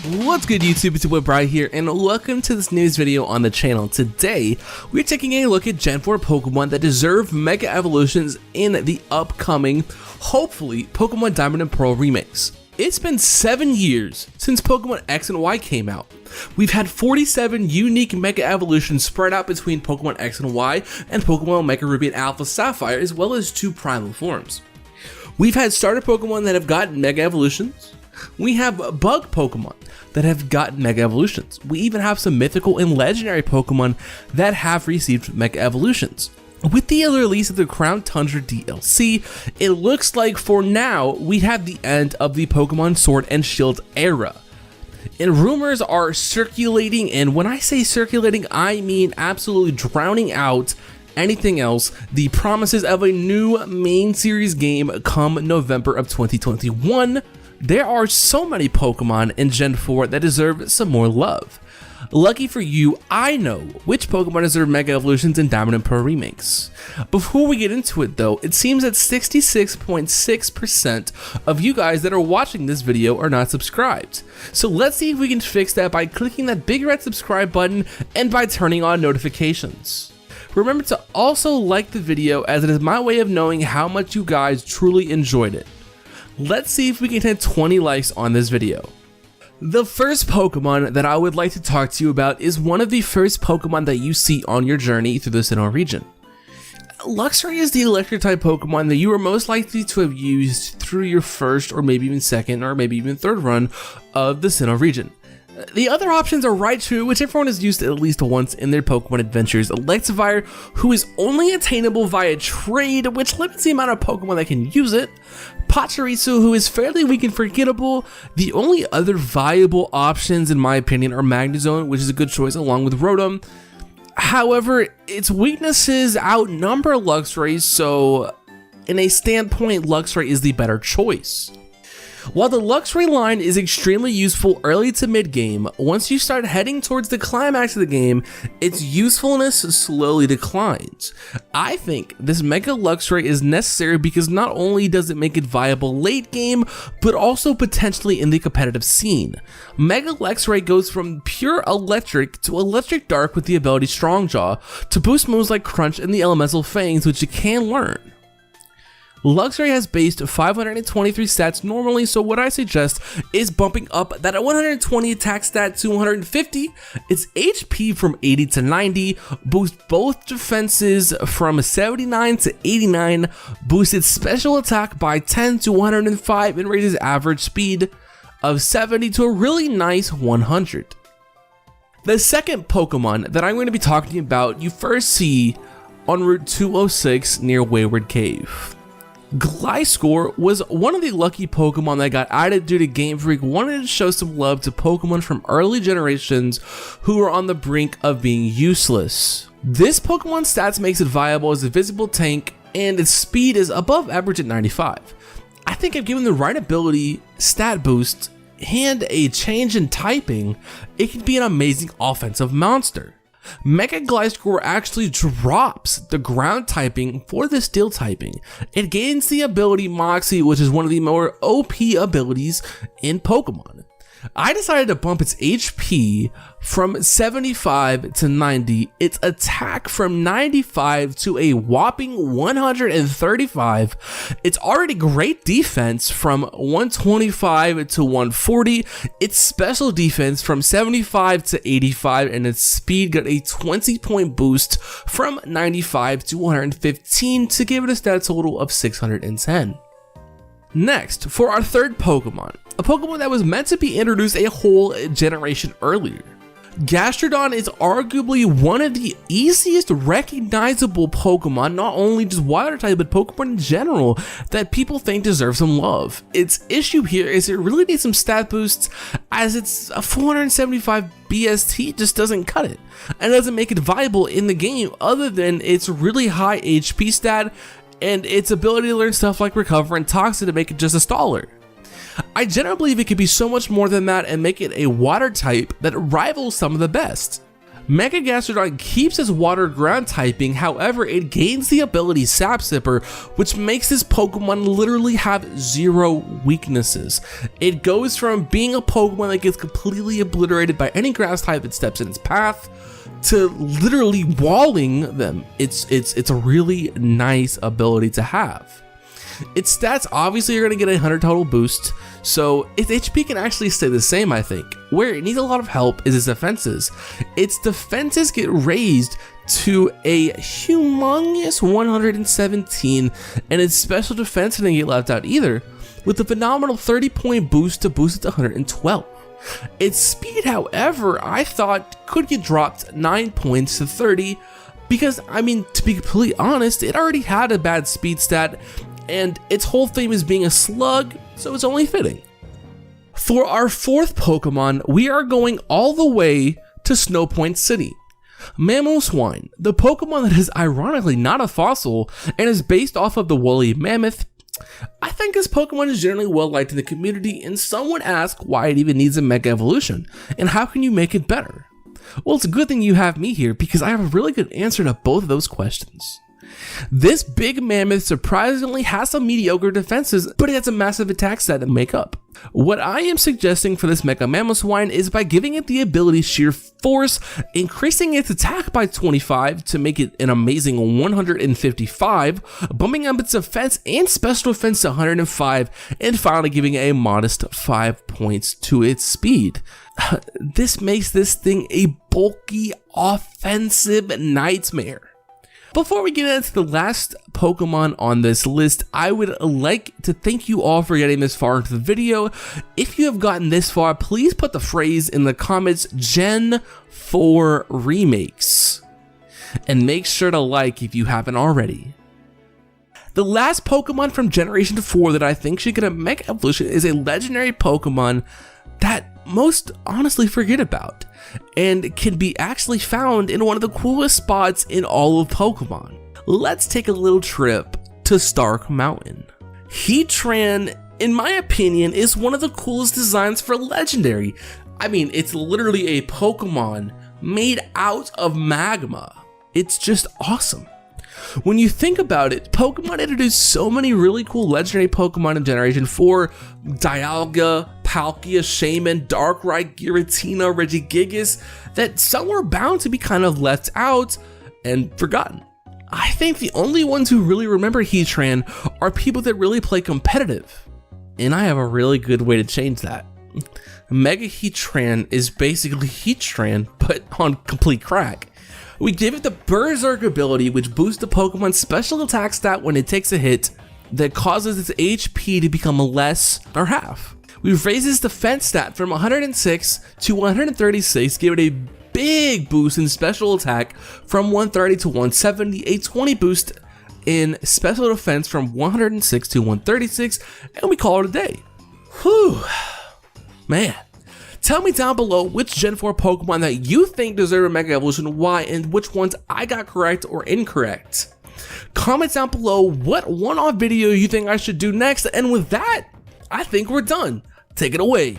What's good YouTube, it's your boy Brian here, and welcome to this news video on the channel. Today, we're taking a look at Gen 4 Pokemon that deserve Mega Evolutions in the upcoming, hopefully, Pokemon Diamond and Pearl remakes. It's been 7 years since Pokemon X and Y came out. We've had 47 unique Mega Evolutions spread out between Pokemon X and Y and Pokemon Omega Ruby and Alpha Sapphire, as well as 2 Primal forms. We've had starter Pokemon that have gotten Mega Evolutions. We have bug Pokemon that have gotten Mega Evolutions. We even have some mythical and legendary Pokemon that have received Mega Evolutions. With the release of the Crown Tundra DLC, it looks like for now we have the end of the Pokemon Sword and Shield era. And rumors are circulating, and when I say circulating, I mean absolutely drowning out anything else, the promises of a new main series game come November of 2021. There are so many Pokemon in Gen 4 that deserve some more love. Lucky for you, I know which Pokemon deserve Mega Evolutions in Diamond and Pearl remakes. Before we get into it though, it seems that 66.6% of you guys that are watching this video are not subscribed. So let's see if we can fix that by clicking that big red subscribe button and by turning on notifications. Remember to also like the video, as it is my way of knowing how much you guys truly enjoyed it. Let's see if we can hit 20 likes on this video. The first Pokemon that I would like to talk to you about is one of the first Pokemon that you see on your journey through the Sinnoh region. Luxray is the electric type Pokemon that you are most likely to have used through your first or maybe even second or maybe even third run of the Sinnoh region. The other options are Raichu, which everyone has used at least once in their Pokemon adventures, Electivire, who is only attainable via trade, which limits the amount of Pokemon that can use it, Pachirisu, who is fairly weak and forgettable. The only other viable options, in my opinion, are Magnezone, which is a good choice, along with Rotom. However, its weaknesses outnumber Luxray, so in a standpoint, Luxray is the better choice. While the Luxray line is extremely useful early to mid-game, once you start heading towards the climax of the game, its usefulness slowly declines. I think this Mega Luxray is necessary because not only does it make it viable late game, but also potentially in the competitive scene. Mega Luxray goes from pure electric to electric dark with the ability Strong Jaw, to boost moves like Crunch and the Elemental Fangs, which you can learn. Luxray has based 523 stats normally, so what I suggest is bumping up that 120 attack stat to 150, its HP from 80 to 90, boost both defenses from 79 to 89, boost its special attack by 10 to 105, and raises average speed of 70 to a really nice 100. The second Pokemon that I'm going to be talking about, you first see on Route 206 near Wayward Cave. Gliscor was one of the lucky Pokemon that got added due to Game Freak wanted to show some love to Pokemon from early generations who were on the brink of being useless. This Pokemon stats makes it viable as a visible tank, and its speed is above average at 95. I think if given the right ability, stat boost, and a change in typing, it could be an amazing offensive monster. Mega Gliscor actually drops the ground typing for the steel typing. It gains the ability Moxie, which is one of the more OP abilities in Pokemon. I decided to bump its HP from 75 to 90, its attack from 95 to a whopping 135, its already great defense from 125 to 140, its special defense from 75 to 85, and its speed got a 20-point boost from 95 to 115 to give it a stat total of 610. Next, for our third Pokemon, a Pokemon that was meant to be introduced a whole generation earlier. Gastrodon is arguably one of the easiest recognizable Pokemon, not only just water type, but Pokemon in general, that people think deserve some love. Its issue here is it really needs some stat boosts, as its 475 BST just doesn't cut it, and doesn't make it viable in the game other than its really high HP stat and its ability to learn stuff like Recover and Toxic to make it just a staller. I generally believe it could be so much more than that and make it a water type that rivals some of the best. Mega Gastrodon keeps its water ground typing, however it gains the ability Sap Sipper, which makes this Pokemon literally have 0 weaknesses. It goes from being a Pokemon that gets completely obliterated by any grass type that steps in its path to literally walling them. It's a really nice ability to have. Its stats obviously are going to get a 100 total boost, so its HP can actually stay the same, I think. Where it needs a lot of help is its defenses. Its defenses get raised to a humongous 117, and its special defense didn't get left out either, with a phenomenal 30-point boost to boost it to 112. Its speed, however, I thought could get dropped 9 points to 30, because, I mean, to be completely honest, it already had a bad speed stat, and its whole theme is being a slug, so it's only fitting. For our 4th Pokemon, we are going all the way to Snowpoint City. Mamoswine, the Pokemon that is ironically not a fossil and is based off of the woolly mammoth. I think this Pokemon is generally well liked in the community, and some would ask why it even needs a Mega Evolution, and how can you make it better? Well, it's a good thing you have me here, because I have a really good answer to both of those questions. This big mammoth surprisingly has some mediocre defenses, but it has a massive attack stat to make up. What I am suggesting for this Mega Mamoswine is by giving it the ability Sheer Force, increasing its attack by 25 to make it an amazing 155, bumping up its defense and special defense to 105, and finally giving it a modest 5 points to its speed. This makes this thing a bulky offensive nightmare. Before we get into the last Pokemon on this list, I would like to thank you all for getting this far into the video. If you have gotten this far, please put the phrase in the comments, Gen 4 Remakes. And make sure to like if you haven't already. The last Pokemon from Generation 4 that I think should get a Mega Evolution is a legendary Pokemon that most honestly forget about, and can be actually found in one of the coolest spots in all of Pokemon. Let's take a little trip to Stark Mountain. Heatran, in my opinion, is one of the coolest designs for legendary. I mean, it's literally a Pokemon made out of magma. It's just awesome. When you think about it, Pokemon introduced so many really cool legendary Pokemon in Generation 4, Dialga, Palkia, Shaman, Darkrai, Giratina, Regigigas, that some were bound to be kind of left out and forgotten. I think the only ones who really remember Heatran are people that really play competitive, and I have a really good way to change that. Mega Heatran is basically Heatran, but on complete crack. We give it the Berserk ability, which boosts the Pokemon's special attack stat when it takes a hit that causes its HP to become less or half. We've raised its defense stat from 106 to 136, give it a big boost in special attack from 130 to 170, a 20 boost in special defense from 106 to 136, and we call it a day. Whew, man. Tell me down below which Gen 4 Pokemon that you think deserve a Mega Evolution, why, and which ones I got correct or incorrect. Comment down below what one-off video you think I should do next, and with that, I think we're done. Take it away.